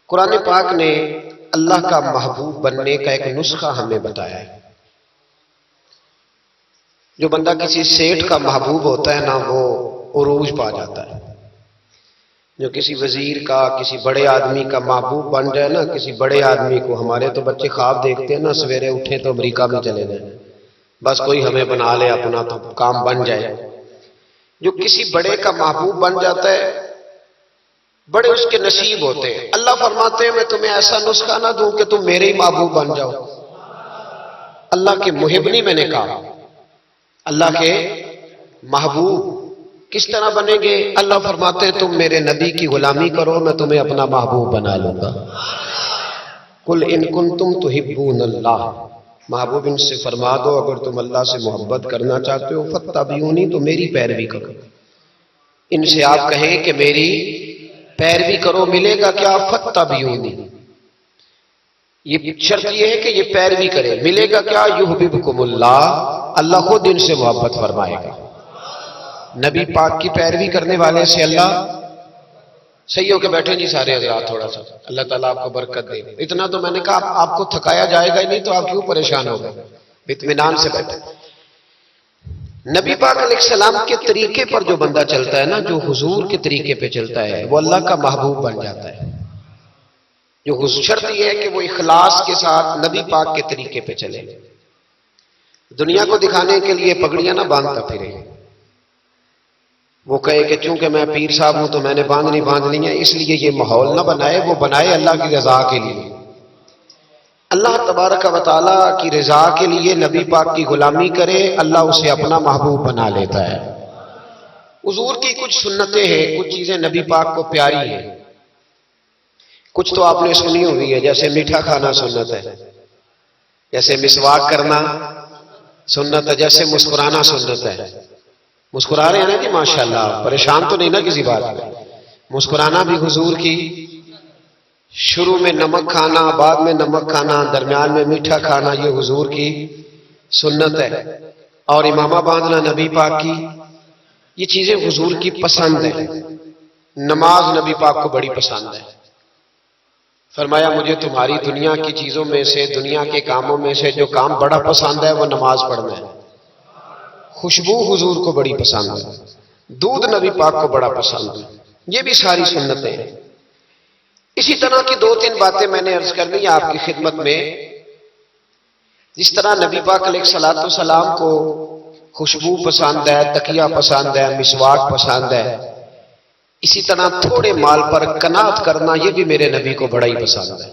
قرآن پاک نے اللہ کا محبوب بننے کا ایک نسخہ ہمیں بتایا ہے۔ جو بندہ کسی سیٹھ کا محبوب ہوتا ہے نا، وہ عروج پا جاتا ہے۔ جو کسی وزیر کا، کسی بڑے آدمی کا محبوب بن جائے نا، کسی بڑے آدمی کو، ہمارے تو بچے خواب دیکھتے ہیں نا، سویرے اٹھیں تو امریکہ میں چلے جائیں، بس کوئی ہمیں بنا لے اپنا تو کام بن جائے۔ جو کسی بڑے کا محبوب بن جاتا ہے، بڑے اس کے نصیب ہوتے ہیں۔ اللہ فرماتے ہیں میں تمہیں ایسا نسخہ نہ دوں کہ تم میرے ہی محبوب بن جاؤ۔ اللہ کے محب نہیں، میں نے کہا اللہ کے محبوب کس طرح بنیں گے؟ اللہ فرماتے ہیں تم میرے نبی کی غلامی کرو، میں تمہیں اپنا محبوب بنا لوں گا۔ قل ان کنتم تحبون اللہ، محبوب ان سے فرما دو اگر تم اللہ سے محبت کرنا چاہتے ہو فاتبعونی، تو میری پیروی کرو۔ ان سے آپ کہیں کہ میری پیروی کرو، ملے گا کیا؟ فاتبعونی، یہ شرط یہ ہے کہ یہ پیروی کرے، ملے گا کیا؟ یحببکم اللہ، اللہ خود ان سے محبت فرمائے گا۔ نبی پاک کی پیروی کرنے والے سے اللہ، صحیح ہو کے بیٹھے جی سارے حضرات، تھوڑا سا اللہ تعالیٰ آپ کو برکت دے۔ اتنا تو میں نے کہا آپ کو تھکایا جائے گا ہی نہیں، تو آپ کیوں پریشان ہو گئے؟ اطمینان سے بیٹھے۔ نبی پاک علیہ السلام کے طریقے پر جو بندہ چلتا ہے نا، جو حضور کے طریقے پہ چلتا ہے، وہ اللہ کا محبوب بن جاتا ہے۔ جو شرط یہ ہے کہ وہ اخلاص کے ساتھ نبی پاک کے طریقے پہ چلے، دنیا کو دکھانے کے لیے پگڑیاں نہ باندھتا پھرے، وہ کہے کہ چونکہ میں پیر صاحب ہوں تو میں نے باندھنی باندھنی ہے، اس لیے یہ ماحول نہ بنائے، وہ بنائے اللہ کی رضا کے لیے۔ اللہ تبارک و تعالیٰ کی رضا کے لیے نبی پاک کی غلامی کرے، اللہ اسے اپنا محبوب بنا لیتا ہے۔ حضور کی کچھ سنتیں ہیں، کچھ چیزیں نبی پاک کو پیاری ہیں، کچھ تو آپ نے سنی ہوئی ہے، جیسے میٹھا کھانا سنت ہے، جیسے مسواک کرنا سنت ہے، جیسے مسکرانا سنت ہے۔ مسکرا رہے ہیں نا جی ماشاءاللہ، پریشان تو نہیں نا کسی بات میں؟ مسکرانا بھی حضور کی، شروع میں نمک کھانا، بعد میں نمک کھانا، درمیان میں میٹھا کھانا، یہ حضور کی سنت ہے۔ اور امامہ باندھنا نبی پاک کی، یہ چیزیں حضور کی پسند ہیں۔ نماز نبی پاک کو بڑی پسند ہے، فرمایا مجھے تمہاری دنیا کی چیزوں میں سے، دنیا کے کاموں میں سے جو کام بڑا پسند ہے وہ نماز پڑھنا ہے۔ خوشبو حضور کو بڑی پسند ہے، دودھ نبی پاک کو بڑا پسند ہے۔ یہ بھی ساری سنتیں ہیں۔ اسی طرح کی دو تین باتیں میں نے عرض کرنی ہے آپ کی خدمت میں۔ جس طرح نبی پاک علیہ السلام کو خوشبو پسند ہے، تکیہ پسند ہے، مسواک پسند ہے، اسی طرح تھوڑے مال پر قناعت کرنا یہ بھی میرے نبی کو بڑا ہی پسند ہے۔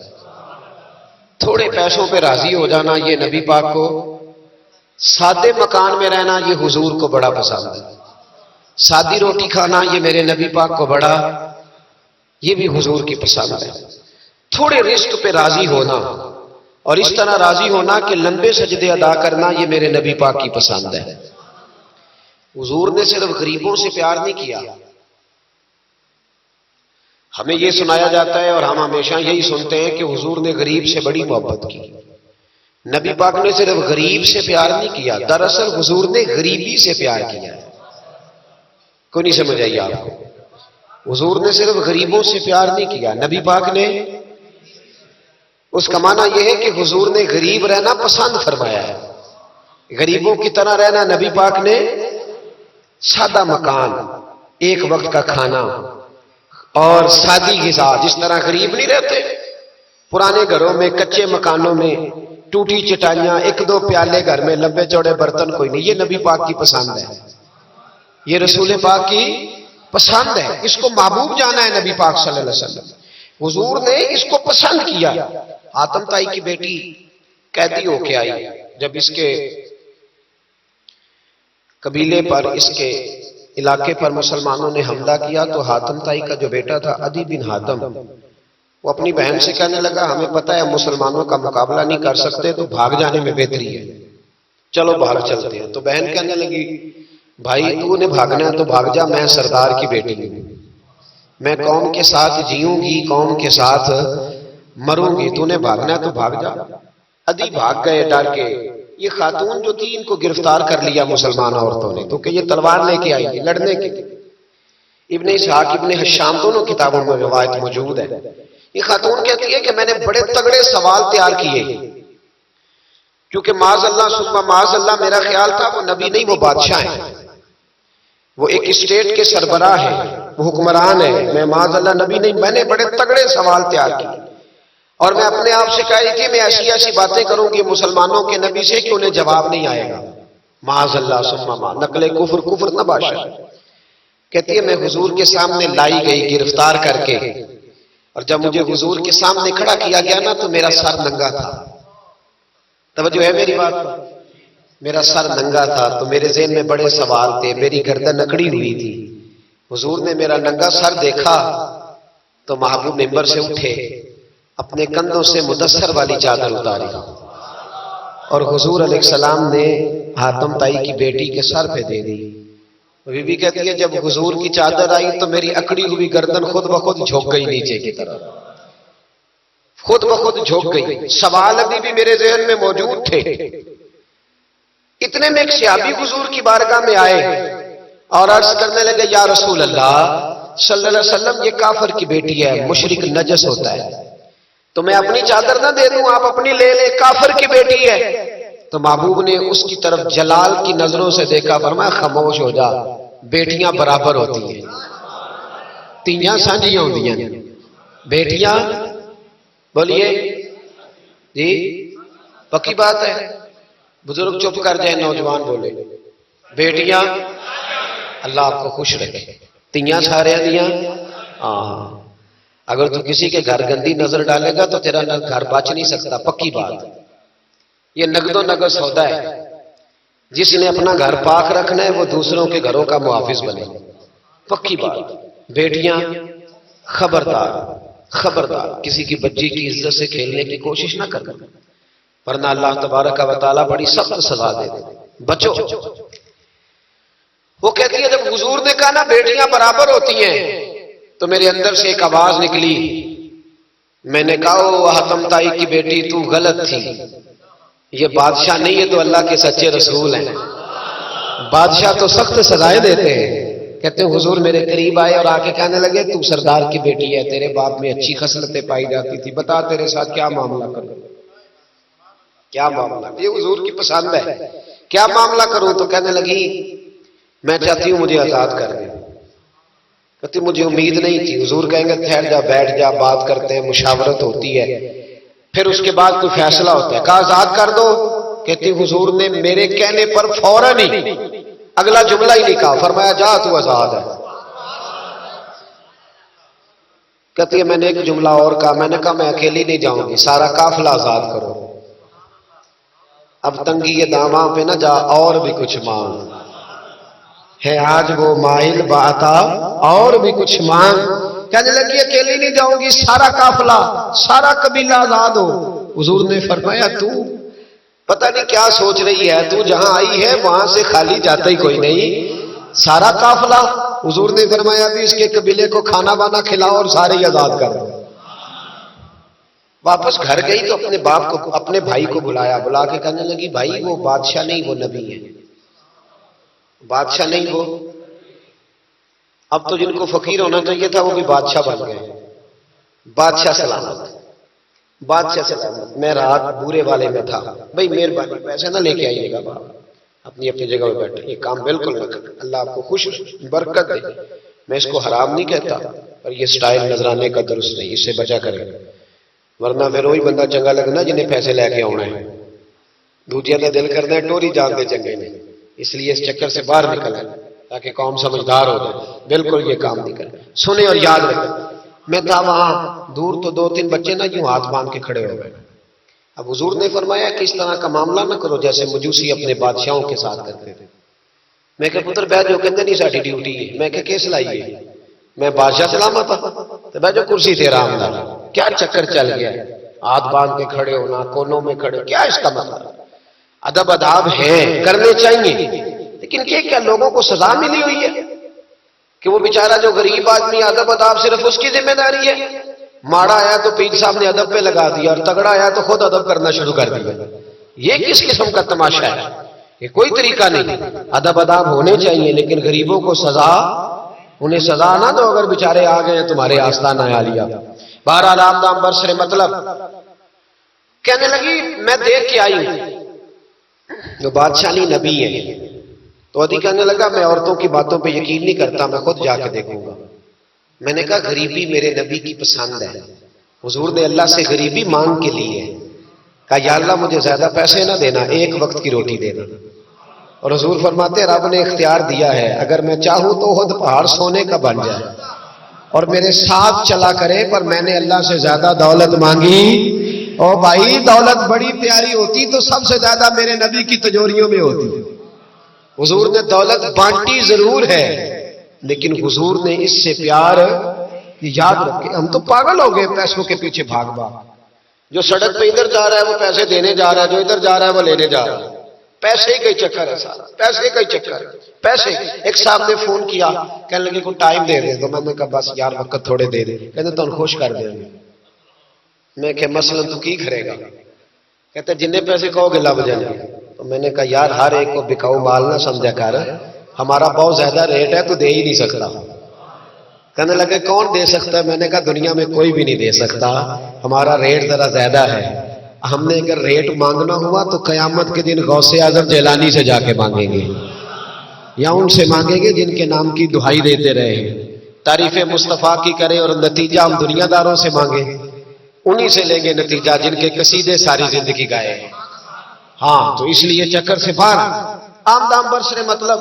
تھوڑے پیسوں پہ راضی ہو جانا یہ نبی پاک کو، سادے مکان میں رہنا یہ حضور کو بڑا پسند ہے، سادی روٹی کھانا یہ میرے نبی پاک کو بڑا، یہ بھی حضور کی پسند ہے۔ تھوڑے رزق پہ راضی ہونا اور اس طرح راضی ہونا کہ لمبے سجدے ادا کرنا یہ میرے نبی پاک کی پسند ہے۔ حضور نے صرف غریبوں سے پیار نہیں کیا، ہمیں یہ سنایا جاتا ہے اور ہم ہمیشہ یہی سنتے ہیں کہ حضور نے غریب سے بڑی محبت کی۔ نبی پاک نے صرف غریب سے پیار نہیں کیا، دراصل حضور نے غریبی سے پیار کیا ہے۔ کوئی نہیں سمجھ آئی آپ کو؟ حضور نے صرف غریبوں سے پیار نہیں کیا، نبی پاک نے، اس کا معنی یہ ہے کہ حضور نے غریب رہنا پسند فرمایا ہے۔ غریبوں کی طرح رہنا نبی پاک نے، سادہ مکان، ایک وقت کا کھانا اور سادی غذا، جس طرح غریب نہیں رہتے پرانے گھروں میں، کچے مکانوں میں، ٹوٹی چٹائیاں، ایک دو پیالے گھر میں، لمبے چوڑے برتن کوئی نہیں، یہ نبی پاک کی پسند ہے، یہ رسول پاک کی پسند ہے۔ اس کو محبوب جانا ہے نبی پاک صلی اللہ علیہ وسلم، حضور نے اس کو پسند کیا۔ حاتم تائی کی بیٹی قیدی ہو کے آئی، جب اس کے قبیلے پر، اس کے علاقے پر مسلمانوں نے حملہ کیا تو حاتم تائی کا جو بیٹا تھا عدی بن حاتم، وہ اپنی بہن سے کہنے لگا ہمیں پتہ ہے مسلمانوں کا مقابلہ نہیں کر سکتے تو بھاگ جانے میں بہتری ہے، چلو باہر چلتے ہیں۔ تو بہن کہنے لگی بھائی تو نے بھاگنا ہے تو بھاگ جا، میں سردار کی بیٹی ہوں، میں قوم کے ساتھ جیوں گی، قوم کے ساتھ مروں گی، تو نے بھاگنا ہے تو بھاگ جا۔ عدی بھاگ گئے ڈر کے۔ یہ خاتون جو تھی ان کو گرفتار کر لیا مسلمان عورتوں نے، تو کہ یہ تلوار لے کے آئی لڑنے کے لیے۔ ابن اسحاق ابن حشام دونوں کتابوں میں روایت موجود ہے یہ خاتون کہتی ہے کہ میں نے بڑے تگڑے سوال تیار کیے، کیونکہ معاذ اللہ ثم معاذ اللہ میرا خیال تھا وہ نبی نہیں، وہ بادشاہ ہیں، وہ ایک اسٹیٹ کے سربراہ ہیں، وہ حکمران ہے، میں معاذ اللہ نبی نہیں۔ میں نے بڑے تگڑے سوال تیار کیے اور میں اپنے آپ سے کہا کہ میں ایسی ایسی باتیں کروں گی مسلمانوں کے نبی سے کہ انہیں جواب نہیں آئے گا، معاذ اللہ ثم معاذ، نقل کفر نہ باشا۔ کہتی ہے میں حضور کے سامنے لائی گئی گرفتار کر کے، اور جب مجھے حضور کے سامنے کھڑا کیا گیا نا تو میرا سر ننگا تھا۔ توجہ ہے میری بات؟ میرا سر ننگا تھا تو میرے ذہن میں بڑے سوال تھے، میری گردن اکڑی ہوئی تھی۔ حضور نے میرا ننگا سر دیکھا تو محبوب ممبر سے اٹھے، اپنے کندھوں سے مدثر والی چادر اتاری اور حضور علیہ السلام نے حاتم طائی کی بیٹی کے سر پہ دے دی۔ بی بی کہتی ہے جب حضور کی چادر آئی تو میری اکڑی ہوئی گردن خود بخود جھک گئی نیچے کی طرف، خود بخود جھک گئی۔ سوال ابھی بھی میرے ذہن میں موجود تھے۔ اتنے میں ایک صحابی حضور کی بارگاہ میں آئے اور عرض کرنے لگے یا رسول اللہ صلی اللہ علیہ وسلم یہ کافر کی بیٹی ہے، مشرک نجس ہوتا ہے، تو میں اپنی چادر نہ دے دوں، آپ اپنی لے لیں، کافر کی بیٹی ہے۔ تو محبوب نے اس کی طرف جلال کی نظروں سے دیکھا، فرمایا خاموش ہو جا، بیٹیاں برابر ہوتی ہیں، تیاں سانجیاں ہوتی ہیں، بیٹیاں بولیے جی پکی بات ہے، بزرگ چپ کر جائیں، نوجوان بولے بیٹیاں، اللہ آپ کو خوش رکھے، تیاں سارے دیاں۔ اگر تو کسی کے گھر گندی نظر ڈالے گا تو تیرا گھر بچ نہیں سکتا، پکی بات۔ یہ نقد و نقد سودا ہے، جس نے اپنا گھر پاک رکھنا ہے وہ دوسروں کے گھروں کا محافظ بنے، پکی بات۔ بیٹیاں خبردار خبردار کسی کی بچی کی عزت سے کھیلنے کی کوشش نہ کرنا، ورنہ اللہ تبارک و تعالیٰ بڑی سخت سزا دے دے، بچو۔ وہ کہتی ہے جب حضور نے کہا نا بیٹیاں برابر ہوتی ہیں تو میرے اندر سے ایک آواز نکلی، میں نے کہا او حاتم طائی کی بیٹی تو غلط تھی، یہ بادشاہ نہیں ہے تو اللہ کے سچے رسول ہیں، بادشاہ تو سخت سزائیں دیتے ہیں۔ کہتے ہیں حضور میرے قریب آئے اور آ کے کہنے لگے تو سردار کی بیٹی ہے، تیرے باپ میں اچھی خصلتیں پائی جاتی تھی، بتا تیرے ساتھ کیا معاملہ کروں، کیا معاملہ، یہ حضور کی پسند ہے، کیا معاملہ کروں؟ تو کہنے لگی میں چاہتی ہوں مجھے آزاد کر دیں۔ کہتی مجھے امید نہیں تھی، حضور کہیں گے ٹھہر جا، بیٹھ جا، بات کرتے ہیں، مشاورت ہوتی ہے، پھر اس کے بعد کوئی فیصلہ ہوتا ہے۔ کہا آزاد کر دو۔ کہتی حضور نے میرے کہنے پر فوراً ہی اگلا جملہ ہی نہیں کہا، فرمایا جا تو آزاد ہے۔ کہتی ہے میں نے ایک جملہ اور کہا، میں نے کہا میں اکیلی نہیں جاؤں گی، سارا قافلہ آزاد کرو، اب تنگی یہ داماں پہ نہ جا، اور بھی کچھ مانگ ہے آج وہ مائل باتا، اور بھی کچھ مانگ۔ کہنے لگی اکیلی نہیں جاؤں گی، سارا قافلہ سارا قبیلہ آزاد ہو۔ حضور نے فرمایا تو پتہ نہیں کیا سوچ رہی ہے، تو جہاں آئی ہے وہاں سے خالی جاتا ہی کوئی نہیں، سارا قافلہ۔ حضور نے فرمایا بھی اس کے قبیلے کو کھانا بانا کھلاؤ اور سارے ہی آزاد کر دو۔ واپس گھر گئی تو اپنے باپ کو، اپنے بھائی کو بلایا، بلا کے کہنے لگی بھائی وہ بادشاہ نہیں وہ نبی ہے، بادشاہ نہیں وہ، اب تو جن کو فقیر ہونا چاہیے تھا وہ بھی بادشاہ بن گئے۔ بادشاہ سلامت، بادشاہ سلامت۔ میں رات بورے والے میں تھا، بھائی مہربانی پیسے نہ لے کے آئیے گا، باپ اپنی اپنی جگہ پہ بیٹھے، یہ کام بالکل نہ کریں، اللہ آپ کو خوش برکت دے۔ میں اس کو حرام نہیں کہتا، اور یہ سٹائل نظرانے کا درست نہیں، اس سے بچا کرے، ورنہ پھر وہی بندہ چنگا لگنا جنہیں پیسے لے کے آنا ہے، دوجیا کا دل کرنا ہے ٹوری جان دے چنگے نے، اس لیے اس چکر سے باہر نکل ہے تاکہ قوم سمجھدار ہو جائے، بالکل یہ کام نہیں کرے۔ سنیں اور یاد رکھیں، میں تھا وہاں دور تو دو تین بچے نا یوں ہاتھ باندھ کے کھڑے ہو گئے۔ اب حضور نے فرمایا کہ اس طرح کا معاملہ نہ کرو جیسے مجوسی اپنے بادشاہوں کے ساتھ کرتے تھے۔ میں کہ پتر بیٹھ جو کہتے نہیں ساڑھی ڈیوٹی ہے، میں کہ کیس لائیے، میں بادشاہ سلامت تو بیٹھ جو کرسی تیرا آمدار، کیا چکر چل گیا، ہاتھ باندھ کے کھڑے ہونا، کونوں میں کھڑے، کیا اس کا مطلب؟ ادب اداب ہیں کرنے چاہیے، لیکن کیا لوگوں کو سزا ملی ہوئی ہے کہ وہ بیچارہ جو غریب آدمی ادب اداب صرف اس کی ذمہ داری ہے؟ ماڑا آیا تو پیر صاحب نے ادب پہ لگا دیا، اور تگڑا آیا تو خود ادب کرنا شروع کر دیا۔ یہ کس قسم کا تماشا ہے؟ یہ کوئی طریقہ نہیں۔ ادب اداب ہونے چاہیے، لیکن غریبوں کو سزا، انہیں سزا نہ دو اگر بیچارے آ گئے ہیں تمہارے آستانہ عالیہ۔ بہرحال آپ دام برسر مطلب کہنے لگی میں دیکھ کے آئی ہوں جو بادشاہ نہیں نبی ہے. تو عدی کہنے لگا میں عورتوں کی باتوں پہ یقین نہیں کرتا، میں خود جا کے دیکھوں گا. میں نے کہا غریبی میرے نبی کی پسند ہے. حضور نے اللہ سے غریبی مانگ کے لی ہے. کہا یا اللہ مجھے زیادہ پیسے نہ دینا، ایک وقت کی روٹی دینا. اور حضور فرماتے رب نے اختیار دیا ہے، اگر میں چاہوں تو خود پہاڑ سونے کا بن جائے اور میرے ساتھ چلا کرے، پر میں نے اللہ سے زیادہ دولت مانگی. او بھائی دولت بڑی پیاری ہوتی تو سب سے زیادہ میرے نبی کی تجوریوں میں ہوتی. حضور نے دولت بانٹی ضرور ہے، لیکن حضور نے اس سے پیار یاد رکھے. ہم تو پاگل ہو گئے پیسوں کے پیچھے بھاگ بھاگ. جو سڑک پہ ادھر جا رہا ہے وہ پیسے دینے جا رہا ہے، جو ادھر جا رہا ہے وہ لینے جا رہا ہے. پیسے کا ہی چکر ہے سارا، پیسے کا ہی چکر. پیسے. ایک صاحب نے فون کیا، کہنے لگے کو ٹائم دے دے. تو میں نے کہا بس یار وقت تھوڑے دے دے. کہتے تو خوش کر دیں گے. میں کہ مثلا تو کی کرے گا؟ کہتے جننے پیسے کہو گے لب جائیں گے. تو میں نے کہا یار ہر ایک کو بکاؤ مال نہ سمجھا کر، ہمارا بہت زیادہ ریٹ ہے تو دے ہی نہیں سکتا. کہنے لگے کون دے سکتا ہے؟ میں نے کہا دنیا میں کوئی بھی نہیں دے سکتا، ہمارا ریٹ ذرا زیادہ ہے. ہم نے اگر ریٹ مانگنا ہوا تو قیامت کے دن غوث اعظم جیلانی سے جا کے مانگیں گے، یا ان سے مانگیں گے جن کے نام کی دہائی دیتے رہے، تعریف مصطفیٰ کی کریں، اور نتیجہ ہم دنیا داروں سے مانگیں، انہی سے لیں گے نتیجہ جن کے قصیدے ساری زندگی گائے. ہاں تو اس لیے چکر سے باہر. عام دام برسر مطلب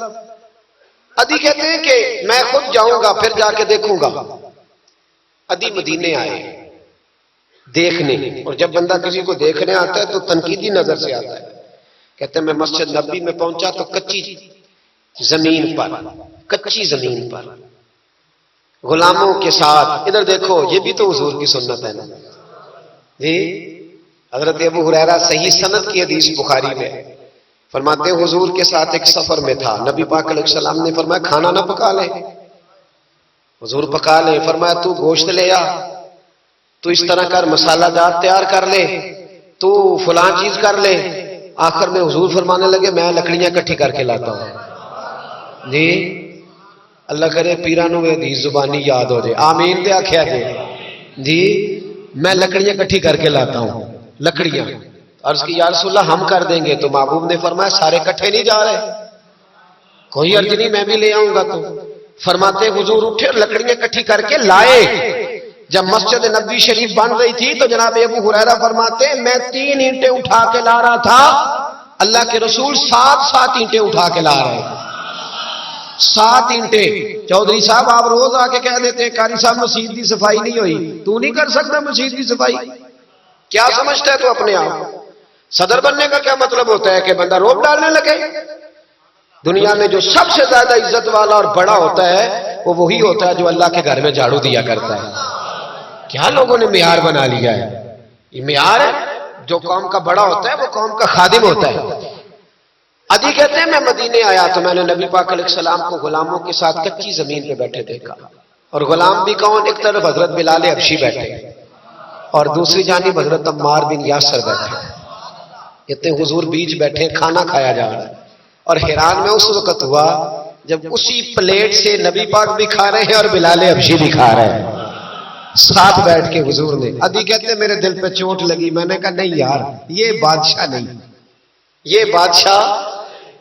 عدی کہتے ہیں کہ میں خود جاؤں گا پھر جا کے دیکھوں گا. عدی مدینے آئے دیکھنے، اور جب بندہ کسی کو دیکھنے آتا ہے تو تنقیدی نظر سے آتا ہے. کہتے ہیں میں مسجد نبی میں پہنچا تو کچی زمین پر غلاموں کے ساتھ، ادھر دیکھو یہ بھی تو حضور کی سنت ہے نا جی. حضرت ابو ہریرہ صحیح سند کی حدیث بخاری میں فرماتے ہیں حضور کے ساتھ ایک سفر میں تھا. نبی پاک علیہ السلام نے فرمایا کھانا نہ پکا لے. حضور پکا لے. فرمایا تو گوشت لے آ، تو اس طرح کر مسالہ جات تیار کر لے، تو فلاں چیز کر لے. آخر میں حضور فرمانے لگے میں لکڑیاں اکٹھی کر کے لاتا ہوں جی. اللہ کرے پیرانوں میں حدیث زبانی یاد ہو جائے. آمین دے آخیا جی. میں لکڑیاں اکٹھی کر کے لاتا ہوں. لکڑیاں عرض کی یا رسول اللہ ہم کر دیں گے. تو محبوب نے فرمایا سارے کٹھے نہیں جا رہے، کوئی عرض نہیں میں بھی لے آؤں گا. تو فرماتے حضور اٹھے اور لکڑیاں اکٹھی کر کے لائے. جب مسجد نبوی شریف بن رہی تھی تو جناب ابو ہریرہ فرماتے میں 3 اینٹیں اٹھا کے لا رہا تھا، اللہ کے رسول 7 اینٹیں اٹھا کے لا رہے. 7 اینٹیں. چودھری صاحب آپ روز آ کے کہہ دیتے ہیں قاری صاحب مسجد کی صفائی نہیں ہوئی، تو نہیں کر سکتا مسجد کی صفائی؟ کیا سمجھتا ہے تو اپنے آپ؟ صدر بننے کا کیا مطلب ہوتا ہے کہ بندہ روب ڈالنے لگے؟ دنیا میں جو سب سے زیادہ عزت والا اور بڑا ہوتا ہے وہ وہی ہوتا ہے جو اللہ کے گھر میں جھاڑو دیا کرتا ہے. کیا لوگوں نے معیار بنا لیا ہے؟ یہ معیار ہے. جو قوم کا بڑا ہوتا ہے وہ قوم کا خادم ہوتا ہے. عدی کہتے ہیں میں مدینے آیا تو میں نے نبی پاک علیہ السلام کو غلاموں کے ساتھ کچی زمین پہ بیٹھے دیکھا. اور غلام بھی کون؟ ایک طرف حضرت بلال حبشی بیٹھے اور دوسری جانب حضرت عمار بن یاسر بیٹھے. کہتے ہیں حضور بیچ بیٹھے کھانا کھایا جا رہا ہے. اور حیران میں اس وقت ہوا جب اسی پلیٹ سے نبی پاک بھی کھا رہے ہیں اور بلال حبشی بھی کھا رہے ہیں ساتھ بیٹھ کے حضور نے. عدی کہتے ہیں میرے دل پہ چوٹ لگی. میں نے کہا نہیں یار یہ بادشاہ نہیں، یہ بادشاہ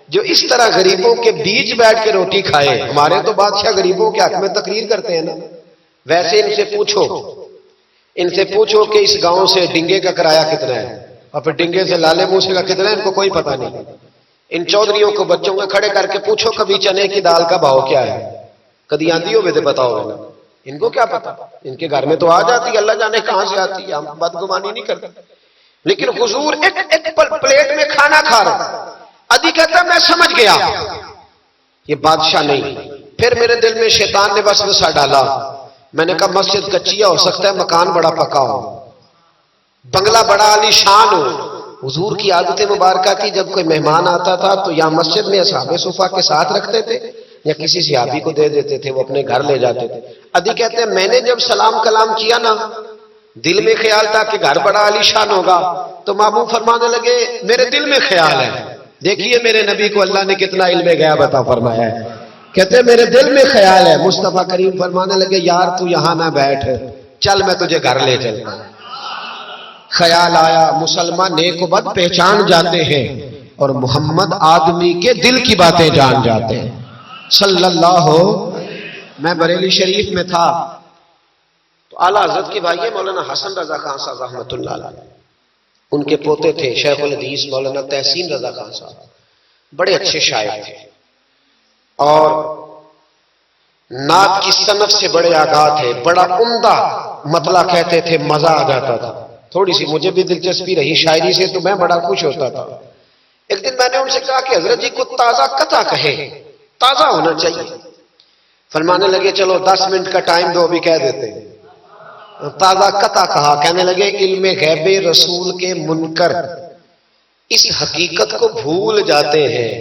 جو اس طرح غریبوں کے بیچ بیٹھ کے روٹی کھائے. ہمارے تو بادشاہ غریبوں کے حق میں تقریر کرتے ہیں نا. ویسے ان سے پوچھو کہ اس گاؤں سے ڈنگے کا کرایہ کتنا ہے، اور پھر ڈنگے سے لالے موسے کا کتنا ہے، ان کو کوئی پتہ نہیں. ان چودھریوں کو بچوں کو کھڑے کر کے پوچھو کبھی چنے کی دال کا بھاؤ کیا ہے، کدی آتی ہو تو بتاؤ گے نا. ان کو کیا پتا؟ ان کے گھر میں تو آ جاتی، اللہ جانے کہاں سے آتی ہے، ہم بدگمانی نہیں کرتے. لیکن حضور ایک پلیٹ میں کھانا کھا رہے. عدی کہتا میں سمجھ گیا یہ بادشاہ نہیں. پھر میرے دل میں شیطان نے وسوسہ ڈالا. میں نے کہا مسجد کچیا ہو سکتا ہے مکان بڑا پکا ہو، بنگلہ بڑا عالی شان ہو. حضور کی عادت مبارکہ کی جب کوئی مہمان آتا تھا تو یا مسجد میں اصحاب صفہ کے ساتھ رکھتے تھے یا کسی صحابی کو دے دیتے تھے، وہ اپنے گھر لے جاتے تھے. عدی کہتے ہیں میں نے جب سلام کلام کیا نا دل میں خیال تھا کہ گھر بڑا عالی شان ہوگا. تو محبوب فرمانے لگے میرے دل میں خیال ہے. دیکھیے میرے نبی کو اللہ نے کتنا علم غیب عطا فرمایا ہے. کہتے ہیں میرے دل میں خیال ہے. مصطفیٰ کریم فرمانے لگے یار تو یہاں نہ بیٹھ، چل میں تجھے گھر لے چلتا ہوں۔ خیال آیا مسلمان نیک و بد پہچان جاتے ہیں اور محمد آدمی کے دل کی باتیں جان جاتے ہیں صلی اللہ ہو۔ میں بریلی شریف میں تھا تو اعلیٰ حضرت کے بھائی مولانا حسن رضا خان صاحب رحمۃ اللہ علیہ، ان کے پوتے تھے شیخ الحدیث مولانا تحسین رضا خان صاحب، بڑے اچھے شاعر تھے اور نعت کی صنف سے بڑے آگاہ تھے، بڑا عمدہ مطلع کہتے تھے، مزہ آ جاتا تھا۔ تھوڑی سی مجھے بھی دلچسپی رہی شاعری سے تو میں بڑا خوش ہوتا تھا۔ ایک دن میں نے ان سے کہا کہ حضرت جی کو تازہ قطع کہے، تازہ ہونا چاہیے۔ فرمانے لگے چلو 10 منٹ کا ٹائم دو ابھی کہہ دیتے ہیں۔ تازہ قطع کہا، کہنے لگے علم غیب رسول کے منکر اس حقیقت کو بھول جاتے ہیں،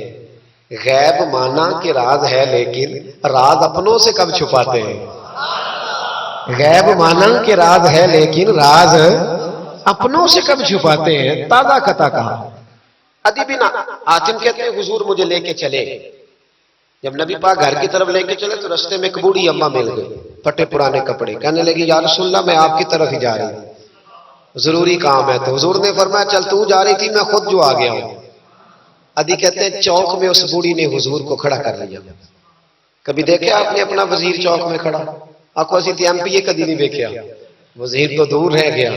غیب مانا کہ راز ہے لیکن راز اپنوں سے کب چھپاتے ہیں۔ غیب مانا کہ راز ہے لیکن راز اپنوں سے کب چھپاتے ہیں، تازہ قطع کہا۔ ادی بن حاتم کہتے ہیں حضور مجھے لے کے چلے، جب نبی پاک گھر کی طرف لے کے چلے تو رستے میں ایک بوڑھی اماں مل گئی، پھٹے پرانے کپڑے، کہنے لگی یا رسول اللہ میں آپ کی طرف ہی جا رہی ہوں، ضروری کام ہے۔ تو حضور نے فرمایا چل تو جا رہی تھی میں خود جو آ گیا ہوں۔ ادی کہتے ہیں چوک میں اس بوڑھی نے حضور کو کھڑا کر لیا۔ کبھی دیکھے آپ نے اپنا وزیر چوک میں کھڑا؟ آپ کو اسی ایم پی کدی نہیں دیکھا، وزیر تو دور رہ گیا،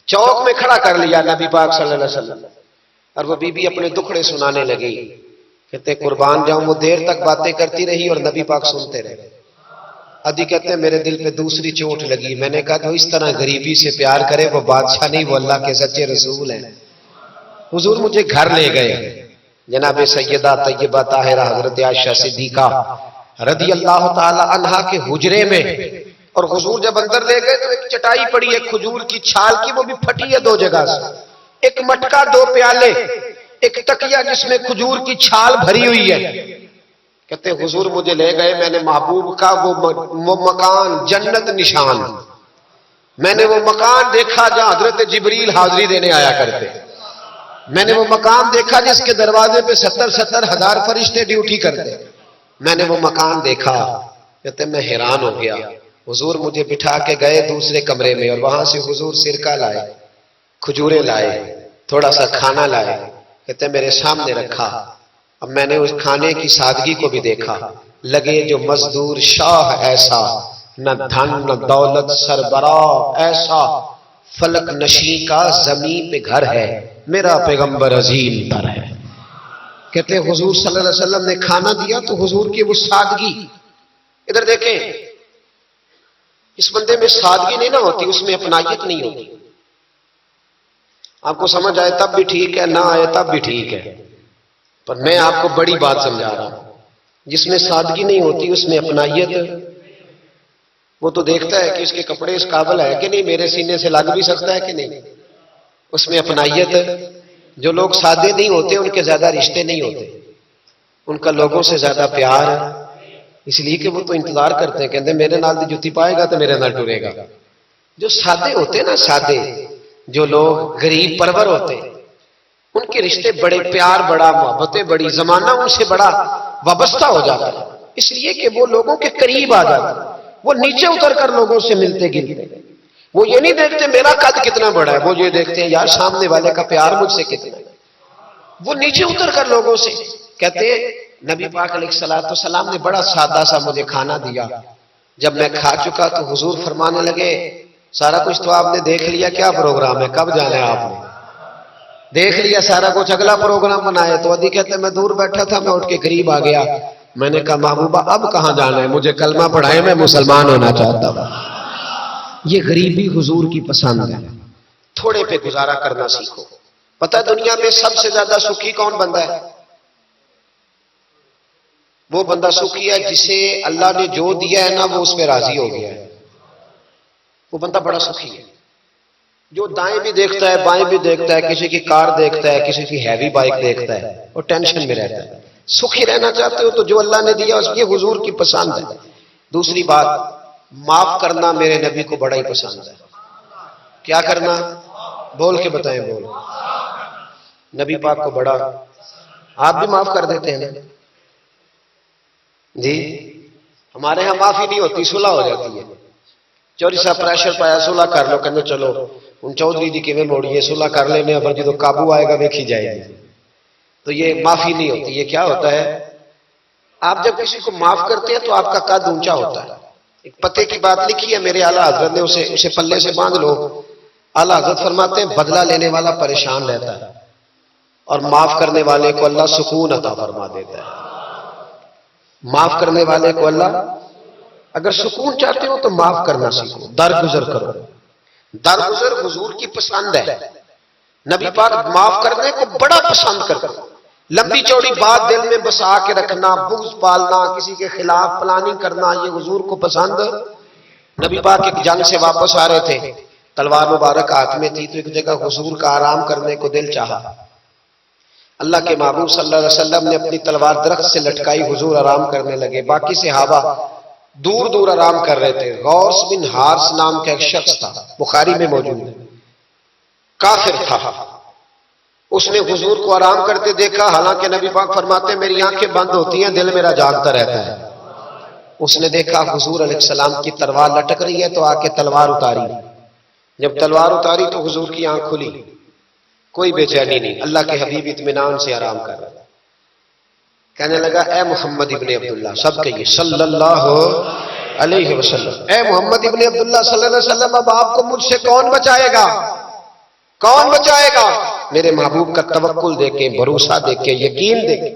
چوک میں کھڑا کر لیا نبی پاک صلی اللہ علیہ وسلم، اور وہ بی بی اپنے دکھڑے سنانے لگی۔ کہتے قربان جاؤں وہ دیر تک باتیں کرتی رہی اور نبی پاک سنتے رہے۔ ادی کہتے ہیں میرے دل پہ دوسری چوٹ لگی، میں نے کہا جو اس طرح غریبی سے پیار کرے وہ بادشاہ نہیں، وہ اللہ کے سچے رسول ہیں۔ حضور مجھے گھر لے گئے، جناب سیدہ طیبہ طاہرہ حضرت عائشہ صدیقہ رضی اللہ تعالی عنہا کے حجرے میں، اور حضور جب اندر لے گئے تو ایک چٹائی پڑی ہے کھجور کی چھال کی، وہ بھی پھٹی ہے 2 جگہ سے، ایک مٹکا 2 پیالے، ایک تکیہ جس میں کھجور کی چھال بھری ہوئی ہے۔ کہتے حضور مجھے لے گئے، میں نے محبوب کا وہ مکان جنت نشان، میں نے وہ مکان دیکھا جہاں حضرت جبریل حاضری دینے آیا کرتے، میں نے وہ مقام دیکھا جس کے دروازے پہ 70 ہزار فرشتے ڈیوٹی کرتے، میں نے وہ مکان دیکھا۔ کہتے میں حیران ہو گیا۔ حضور مجھے بٹھا کے گئے دوسرے کمرے میں اور وہاں سے حضور سرکہ لائے، کھجورے لائے، تھوڑا سا کھانا لائے، کہتے میرے سامنے رکھا۔ اب میں نے اس کھانے کی سادگی کو بھی دیکھا، لگے جو مزدور شاہ ایسا، نہ دھن نہ دولت سربراہ ایسا، فلک نشین کا زمین پہ گھر ہے، میرا پیغمبر عظیم تر ہے۔ کہتے حضور صلی اللہ علیہ وسلم نے کھانا دیا تو حضور کی وہ سادگی، ادھر دیکھیں اس بندے میں سادگی نہیں نہ ہوتی، اس میں اپنائیت نہیں ہوتی۔ آپ کو سمجھ آئے تب بھی ٹھیک ہے، نہ آئے تب بھی ٹھیک ہے، پر میں آپ کو بڑی بات سمجھا رہا ہوں، جس میں سادگی نہیں ہوتی اس میں اپنائیت، وہ تو دیکھتا ہے کہ اس کے کپڑے اس قابل ہے کہ نہیں، میرے سینے سے لگ بھی سکتا ہے کہ نہیں، اس میں اپنائیت۔ جو لوگ سادے نہیں ہوتے ان کے زیادہ رشتے نہیں ہوتے، ان کا لوگوں سے زیادہ پیار، اس لیے کہ وہ تو انتظار کرتے ہیں، کہتے ہیں میرے نال دی جوتی پائے گا تو میرے نال ٹرے گا۔ جو سادے ہوتے نا، سادے جو لوگ غریب پرور ہوتے، ان کے رشتے بڑے پیار، بڑا محبتیں، بڑی زمانہ ان سے بڑا وابستہ ہو جاتا ہے، اس لیے کہ وہ لوگوں کے قریب آ جاتا ہے، وہ نیچے اتر کر لوگوں سے ملتے گلتے، وہ یہ نہیں دیکھتے میرا قد کتنا بڑا ہے، وہ یہ دیکھتے ہیں یار سامنے والے کا پیار مجھ سے کتنا ہے، وہ نیچے اتر کر لوگوں سے کہتے ہیں نبی پاک علیہ السلام نے بڑا سادہ سا مجھے کھانا دیا، جب میں کھا چکا تو حضور فرمانے لگے سارا کچھ تو آپ نے دیکھ لیا، کیا پروگرام ہے، کب جانا ہے آپ نے؟ دیکھ لیا سارا کچھ، اگلا پروگرام بنایا۔ تو ادی کہتے میں دور بیٹھا تھا، میں اٹھ کے قریب آ گیا، میں نے کہا محبوبہ اب کہاں جانا ہے، مجھے کلمہ پڑھائے، میں مسلمان ہونا چاہتا ہوں۔ یہ غریبی حضور کی پسند ہے، تھوڑے پہ گزارا کرنا سیکھو۔ پتہ دنیا میں سب سے زیادہ سکھی کون بندہ ہے؟ وہ بندہ سکھی ہے جسے اللہ نے جو دیا ہے نا وہ اس پہ راضی ہو گیا ہے، وہ بندہ بڑا سکھی ہے۔ جو دائیں بھی دیکھتا ہے بائیں بھی دیکھتا ہے، کسی کی کار دیکھتا ہے، کسی کی ہیوی بائک دیکھتا ہے، وہ ٹینشن میں رہتا ہے۔ سکھی رہنا چاہتے ہو تو جو اللہ نے دیا اس کی حضور کی پسند ہے۔ دوسری بات، معاف کرنا میرے نبی کو بڑا ہی پسند ہے۔ کیا کرنا؟ بول کے بتائیں، بول۔ نبی پاک کو بڑا، آپ بھی معاف کر دیتے ہیں نا جی؟ ہمارے ہاں معافی نہیں ہوتی، صلح ہو جاتی ہے۔ چودھری صاحب پریشر پایا صلح کر لو، کہنے چلو ان چودھری دی کیویں موڑیے صلح کر لینے، پر جدو قابو آئے گا دیکھی جائے گی۔ تو یہ معافی نہیں ہوتی، یہ کیا ہوتا ہے؟ آپ جب کسی کو معاف کرتے ہیں تو آپ کا قد اونچا ہوتا ہے۔ ایک پتے کی بات لکھی ہے میرے اعلیٰ حضرت نے، اسے پلے سے باندھ لو۔ اعلیٰ حضرت فرماتے ہیں بدلہ لینے والا پریشان رہتا ہے اور معاف کرنے والے کو اللہ سکون عطا فرما دیتا ہے۔ معاف کرنے والے کو اللہ، اگر سکون چاہتے ہو تو معاف کرنا سیکھو، درگزر کرو۔ درگزر حضور کی پسند ہے، نبی پاک معاف کرنے کو بڑا پسند کرتے ہیں۔ لمبی چوڑی بات دل میں بسا کے رکھنا، بغض پالنا، کسی کے خلاف پلاننگ کرنا، یہ حضور کو پسند۔ نبی پاک ایک جنگ سے واپس آ رہے تھے، تلوار مبارک ہاتھ میں تھی، تو ایک جگہ حضور کا آرام کرنے کو دل چاہا۔ اللہ کے محبوب صلی اللہ علیہ وسلم نے اپنی تلوار درخت سے لٹکائی، حضور آرام کرنے لگے۔ باقی صحابہ دور دور آرام کر رہے تھے۔ غوث بن حارث نام کا ایک شخص تھا، بخاری میں موجود ہے، کافر تھا۔ اس نے حضور کو آرام کرتے دیکھا، حالانکہ نبی پاک فرماتے ہیں میری آنکھیں بند ہوتی ہیں، دل میرا جاگتا رہتا ہے۔ اس نے دیکھا حضور علیہ السلام کی تلوار لٹک رہی ہے تو آ کے تلوار اتاری۔ جب تلوار اتاری تو حضور کی آنکھ کھلی، کوئی بے چینی نہیں، اللہ کے حبیب اطمینان سے آرام کر رہا۔ کہنے لگا اے محمد ابن عبداللہ، سب کہیے صلی اللہ علیہ وسلم، اے محمد ابن عبداللہ صلی اللہ علیہ وسلم، اب آپ کو مجھ سے کون بچائے گا؟ کون بچائے گا؟ میرے محبوب کا توکل دیکھیں، بھروسہ دیکھیں، یقین دیکھیں۔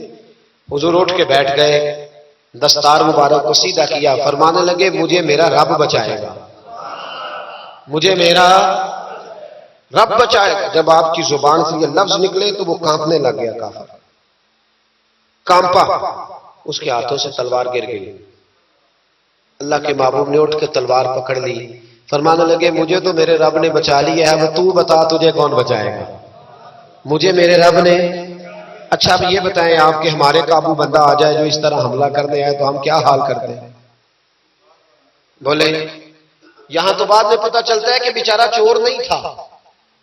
حضور اٹھ کے بیٹھ گئے، دستار مبارک کو سیدھا کیا، فرمانے لگے مجھے میرا رب بچائے گا، مجھے میرا رب بچائے گا۔ جب آپ کی زبان سے یہ لفظ نکلے تو وہ کانپنے لگ گیا، کافر کانپا، اس کے ہاتھوں سے تلوار گر گئی۔ اللہ کے محبوب نے اٹھ کے تلوار پکڑ لی، فرمانے لگے مجھے تو میرے رب نے بچا لیا ہے، وہ تو بتا تجھے کون بچائے گا؟ مجھے میرے رب نے۔ اچھا اب یہ بتائیں آپ کہ ہمارے قابو بندہ آ جائے جو اس طرح حملہ کرنے آئے تو ہم کیا حال کرتے ہیں؟ بولے یہاں تو بعد میں پتہ چلتا ہے کہ بیچارہ چور نہیں تھا،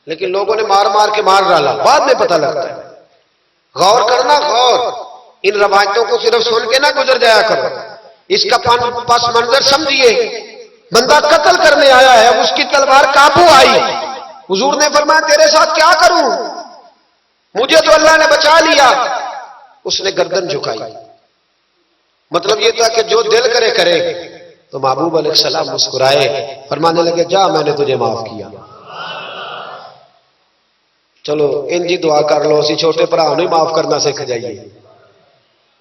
لیکن لوگوں نے مار مار کے مار ڈالا، بعد میں پتہ لگتا ہے۔ غور کرنا، غور، ان روایتوں کو صرف سن کے نہ گزر جایا کرو، اس کا پس منظر سمجھیے۔ بندہ قتل کرنے آیا ہے، اس کی تلوار قابو آئی، حضور نے فرمایا تیرے ساتھ کیا کروں؟ مجھے تو اللہ نے بچا لیا۔ اس نے گردن جھکائی، مطلب یہ تھا کہ جو دل کرے کرے۔ تو محبوب علیہ السلام مسکرائے، فرمانے لگے جا میں نے تجھے معاف کیا۔ چلو انجی دعا کر لو، اسی چھوٹے بھرا نہیں معاف کرنا سکھ جائیے۔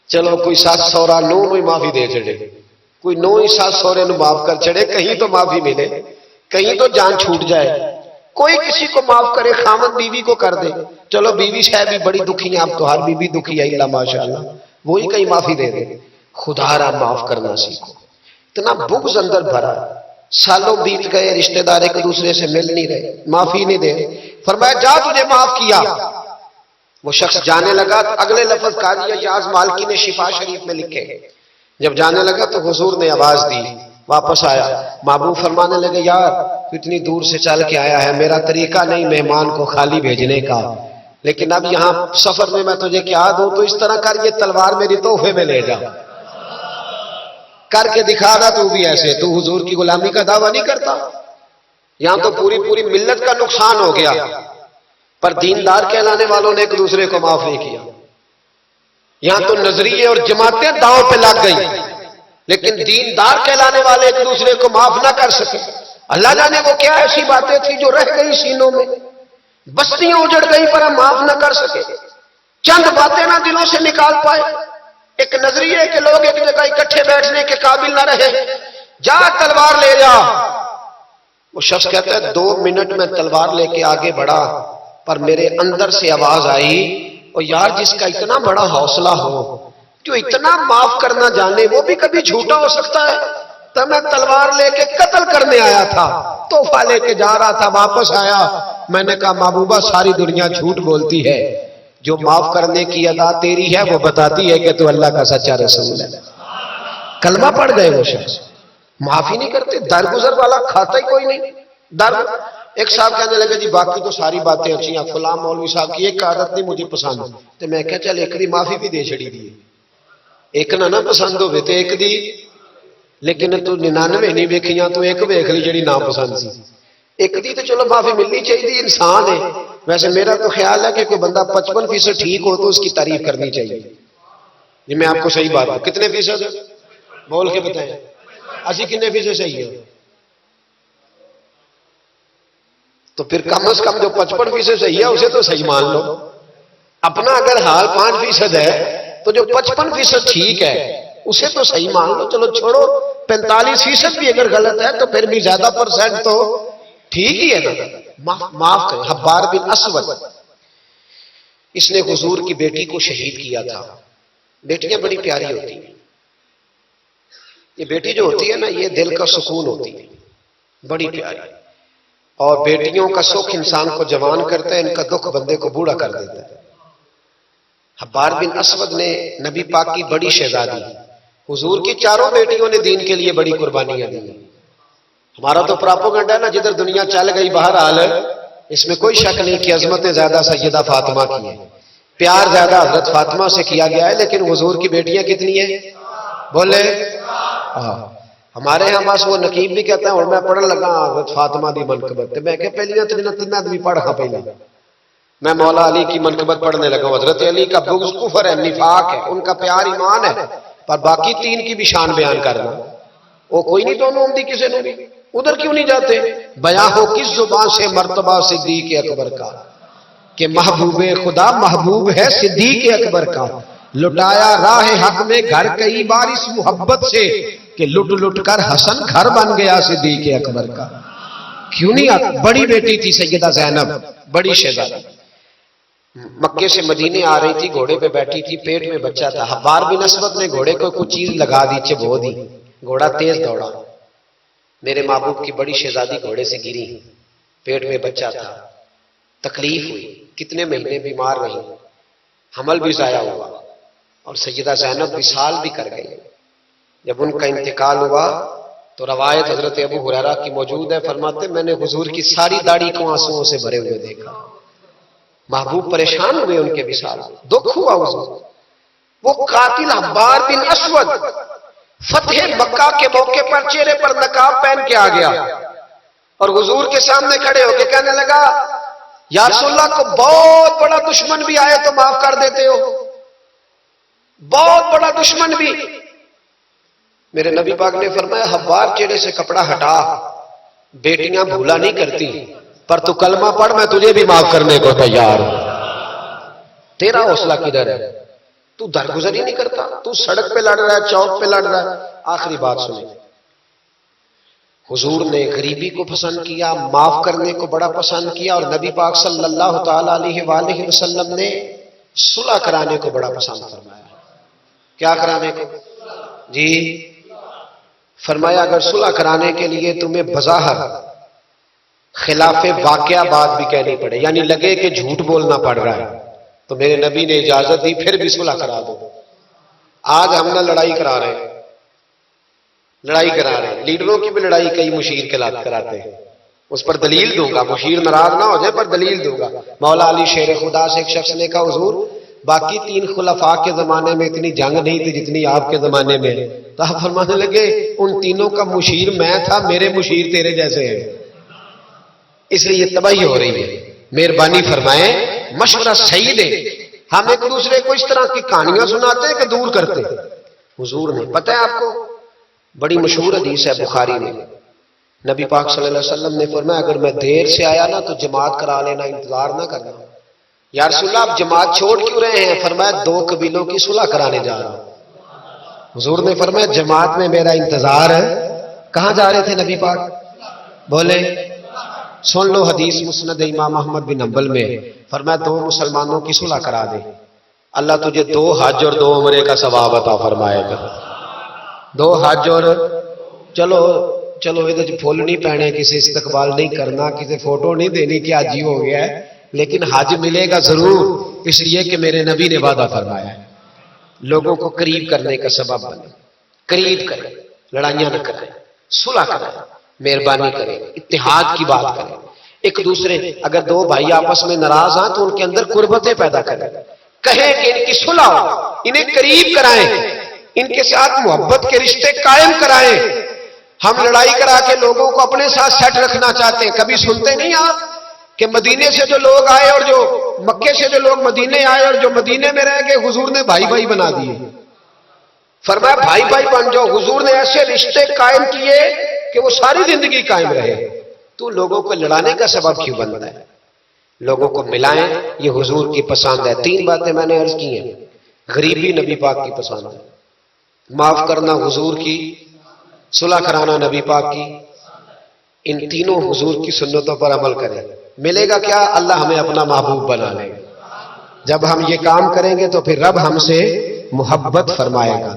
چلو کوئی ساس سورا نو ہی معافی دے چڑے، کوئی نو ہی ساس سورے نو معاف کر چڑے، کہیں تو معافی ملے، کہیں تو جان چھوٹ جائے۔ کوئی کسی کو معاف کرے، خامد بیوی کو کر دے، چلو بیوی شاید بھی بڑی دکھی ہیں، اب تو ہر بیوی دکھی ہے اللہ ماشاءاللہ، وہی کہیں معافی دے دے۔ خدا را معاف کرنا سیکھو۔ اتنا بغض اندر بھرا، سالوں بیت گئے، رشتہ دار ایک دوسرے سے مل نہیں رہے، معافی نہیں دے۔ فرمایا جا تجھے معاف کیا۔ وہ شخص جانے لگا، اگلے لفظ قاضی یاز مالکی نے شفا شریف میں لکھے، جب جانے لگا تو حضور نے آواز دی، واپس آیا۔ محبوب فرمانے لگے یار تو اتنی دور سے چل کے آیا ہے، میرا طریقہ نہیں مہمان کو خالی بھیجنے کا، لیکن اب یہاں سفر میں میں تجھے کیا دوں، تو اس طرح کر، یہ تلوار میری تحفے میں لے جا، کر کے دکھا دا تو بھی ایسے، تو حضور کی غلامی کا دعویٰ نہیں کرتا۔ یہاں تو پوری پوری ملت کا نقصان ہو گیا، پر دیندار کہلانے والوں نے ایک دوسرے کو معاف نہیں کیا۔ یہاں تو نظریے اور جماعتیں داؤں پہ لگ گئی، لیکن دیندار کہلانے والے ایک دوسرے کو معاف نہ کر سکے۔ اللہ جانے وہ کیا ایسی باتیں تھی جو رہ گئی سینوں میں، بستیاں اجڑ گئی پر ہم معاف نہ کر سکے، چند باتیں نہ دلوں سے نکال پائے۔ ایک نظریے کے لوگ ایک جگہ اکٹھے بیٹھنے کے قابل نہ رہے، جا تلوار لے جا۔ وہ شخص کہتا ہے 2 منٹ میں تلوار لے کے آگے بڑھا، پر میرے اندر سے آواز آئی، اور یار جس کا اتنا بڑا حوصلہ ہو، جو اتنا معاف کرنا جانے، وہ بھی کبھی جھوٹا ہو سکتا ہے۔ تو میں تلوار لے کے قتل کرنے آیا تھا، تحفہ لے کے جا رہا تھا، واپس آیا، میں نے کہا محبوبہ ساری دنیا جھوٹ بولتی ہے، جو معاف کرنے کی ادا تیری ہے وہ بتاتی ہے کہ تو اللہ کا سچا رسول ہے۔ کلمہ پڑھ گئے وہ شخص، معافی نہیں کرتے، درگزر والا کھاتا ہی کوئی نہیں۔ ایک صاحب کہنے لگے جی باقی تو ساری باتیں اچھی ہیں، فلاں مولوی صاحب کی ایک عادت نہیں مجھے پسند، تو میں کہا چل ایک دی معافی بھی دے چھڑی دی، ایک نہ پسند ہوئے تو ایک دی، لیکن تو 99 نہیں ویکھیاں، تو ایک ویکھ لی جڑی نا پسند سی، ایک دی تو چلو معافی ملنی چاہیے، انسان ہے۔ ویسے میرا تو خیال ہے کہ کوئی بندہ 55% ٹھیک ہو تو اس کی تعریف کرنی چاہیے۔ یہ میں آپ کو صحیح بات ہوں، کتنے فیصد بول کے بتائیں، اسی کتنے فیصد صحیح ہے؟ تو پھر کم از کم جو 55% صحیح ہے اسے تو صحیح مان لو۔ اپنا اگر حال 5% ہے تو جو 55% ٹھیک ہے اسے تو صحیح مان لو۔ چلو چھوڑو 45% بھی اگر غلط ہے تو پھر بھی زیادہ پرسنٹ تو ٹھیک ہی ہے نا، معاف کریں۔ حبار بن اسود، اس نے حضور کی بیٹی کو شہید کیا تھا۔ بیٹیاں بڑی پیاری ہوتی ہیں، یہ بیٹی جو ہوتی ہے نا یہ دل کا سکون ہوتی ہے، بڑی پیاری، اور بیٹیوں کا سکھ انسان کو جوان کرتا ہے، ان کا دکھ بندے کو بوڑھا کر دیتا ہے۔ حبار بن اسود نے نبی پاک کی بڑی شہزادی، حضور کی چاروں بیٹیوں نے دین کے لیے بڑی قربانیاں دی۔ ہمارا تو پراپوگنڈا ہے نا، جدھر دنیا چل گئی باہر حال ہے، اس میں کوئی شک نہیں کہ عظمت زیادہ سیدہ فاطمہ کی ہے، پیار زیادہ حضرت فاطمہ سے کیا گیا ہے، لیکن حضور کی بیٹیاں کتنی ہیں بولے؟ ہمارے ہاں بس وہ نقیب بھی کہتا ہے اور میں پڑھن لگا حضرت فاطمہ دی منقبت، میں کہ پہلیاں تین آدمی پڑھا پہلے، میں مولا علی کی منقبت پڑھنے لگا ہوں۔ حضرت علی کا بغض کفر ہے، نفاق ہے، ان کا پیار ایمان ہے، پر باقی تین کی بھی شان بیان کرنا وہ کوئی نہیں، دونوں ہم دی کسے نے بھی ادھر کیوں نہیں جاتے؟ بیان ہو کس زبان سے مرتبہ صدیق اکبر کا، کہ محبوب خدا محبوب ہے صدیق اکبر کا، لٹایا راہ حق میں گھر کئی بار اس محبت سے، کہ لٹ لٹ کر حسن گھر بن گیا صدیق اکبر کا۔ کیوں نہیں آتا؟ بڑی بیٹی تھی سیدہ زینب، بڑی شہزادی، مکے سے مدینے آ رہی تھی، گھوڑے پہ بیٹھی تھی، پیٹ میں بچہ تھا۔ حبار بن اسود نے گھوڑے کو کچھ چیز لگا دی، چبو دی، گھوڑا تیز دوڑا، میرے محبوب کی بڑی شہزادی گھوڑے سے گری، پیٹ میں بچہ تھا، تکلیف ہوئی، کتنے مہینے بیمار رہی، حمل بھی ضائع ہوا، اور سیدہ زینب وصال بھی کر گئی۔ جب ان کا انتقال ہوا تو روایت حضرت ابو ہریرہ کی موجود ہے، فرماتے میں نے حضور کی ساری داڑھی کو آنسوؤں سے بھرے ہوئے دیکھا۔ محبوب پریشان ہوئے ان کے وصال، دکھ ہوا حضور۔ وہ قاتل حبار بن اسود فتح مکہ کے موقع پر چہرے پر نقاب پہن کے آ گیا، اور حضور کے سامنے کھڑے ہو کے کہنے لگا یا رسول اللہ کو بہت بڑا دشمن بھی آئے تو معاف کر دیتے ہو، بہت بڑا دشمن بھی۔ میرے نبی پاک نے فرمایا حبار چہرے سے کپڑا ہٹا، بیٹیاں بھولا نہیں کرتی، پر تو کلمہ پڑھ میں تجھے بھی معاف کرنے کو تیار ہوں۔ تیرا حوصلہ کدھر ہے؟ تو درگزر ہی نہیں کرتا، تو سڑک پہ لڑ رہا ہے، چوک پہ لڑ رہا ہے۔ آخری بات سنیں، حضور نے غریبی کو پسند کیا، معاف کرنے کو بڑا پسند کیا، اور نبی پاک صلی اللہ تعالی علیہ وآلہ وسلم نے صلح کرانے کو بڑا پسند فرمایا۔ کیا کرانے کو؟ جی فرمایا اگر صلح کرانے کے لیے تمہیں بظاہر خلاف واقعہ بات بھی کہنی پڑے، یعنی لگے کہ جھوٹ بولنا پڑ رہا ہے، تو میرے نبی نے اجازت دی پھر بھی صلح کرا دو۔ آج ہم نہ لڑائی کرا رہے ہیں، لیڈروں کی بھی لڑائی کئی مشیر کے لات کراتے ہیں، اس پر دلیل دوں گا، مشیر ناراض نہ ہو جائے پر دلیل دوں گا۔ مولا علی شیر خدا سے ایک شخص نے کہا حضور باقی 3 خلفاء کے زمانے میں اتنی جنگ نہیں تھی جتنی آپ کے زمانے میں، تو آپ فرمانے لگے ان تینوں کا مشیر میں تھا، میرے مشیر تیرے جیسے ہیں، اس لیے یہ تباہی ہو رہی ہے۔ مہربانی فرمائیں، مشورہ صحیح دیں، ہم ایک دوسرے کو اس طرح کی کہانیاں سناتے ہیں کہ دور کرتے ہیں۔ حضور نے پتہ ہے آپ کو بڑی مشہور حدیث ہے بخاری میں، نبی پاک صلی اللہ علیہ وسلم نے فرمایا اگر میں دیر سے آیا نا تو جماعت کرا لینا، انتظار نہ کرنا۔ یا رسول اللہ آپ جماعت چھوڑ کیوں رہے ہیں؟ فرمایا 2 قبیلوں کی صلح کرانے جا رہا ہوں۔ حضور نے فرمایا جماعت میں میرا انتظار ہے۔ کہاں جا رہے تھے نبی پاک؟ بولے سن لو حدیث مسند امام احمد بن حنبل میں، فرمایا 2 مسلمانوں کی صلح کرا دے، اللہ تجھے 2 حج اور 2 عمرے کا ثواب عطا فرمائے گا۔ 2 حج اور چلو ادھر پھول نہیں پہنے، کسی استقبال نہیں کرنا، کسی فوٹو نہیں دینی کہ حج ہی ہو گیا ہے، لیکن حج ملے گا ضرور، اس لیے کہ میرے نبی نے وعدہ فرمایا ہے۔ لوگوں کو قریب کرنے کا سبب بنے، قریب کریں، لڑائیاں نہ کریں، صلح کریں، مہربانی کریں، اتحاد کی بات کریں، ایک دوسرے اگر 2 بھائی آپس میں ناراض ہیں تو ان کے اندر قربتیں پیدا کریں، کہیں کہ ان کی صلح ہو، انہیں قریب کرائیں، ان کے ساتھ محبت کے رشتے قائم کرائیں. ہم لڑائی کرا کے لوگوں کو اپنے ساتھ سیٹ رکھنا چاہتے ہیں. کبھی سنتے نہیں آپ کہ مدینے سے جو لوگ آئے اور جو مکے سے جو لوگ مدینے آئے اور جو مدینے میں رہ گئے حضور نے بھائی بھائی بنا دیے. فرمایا بھائی بھائی بن جاؤ. حضور نے ایسے رشتے قائم کیے کہ وہ ساری زندگی قائم رہے. تو لوگوں کو لڑانے کا سبب کیوں بنتا ہے؟ لوگوں کو ملائیں، یہ حضور کی پسند ہے. 3 باتیں میں نے عرض کی ہیں. غریبی نبی پاک کی پسند ہے، معاف کرنا حضور کی، صلح کرانا نبی پاک کی. ان تینوں حضور کی سنتوں پر عمل کریں. ملے گا کیا؟ اللہ ہمیں اپنا محبوب بنا لے گا. جب ہم یہ کام کریں گے تو پھر رب ہم سے محبت فرمائے گا.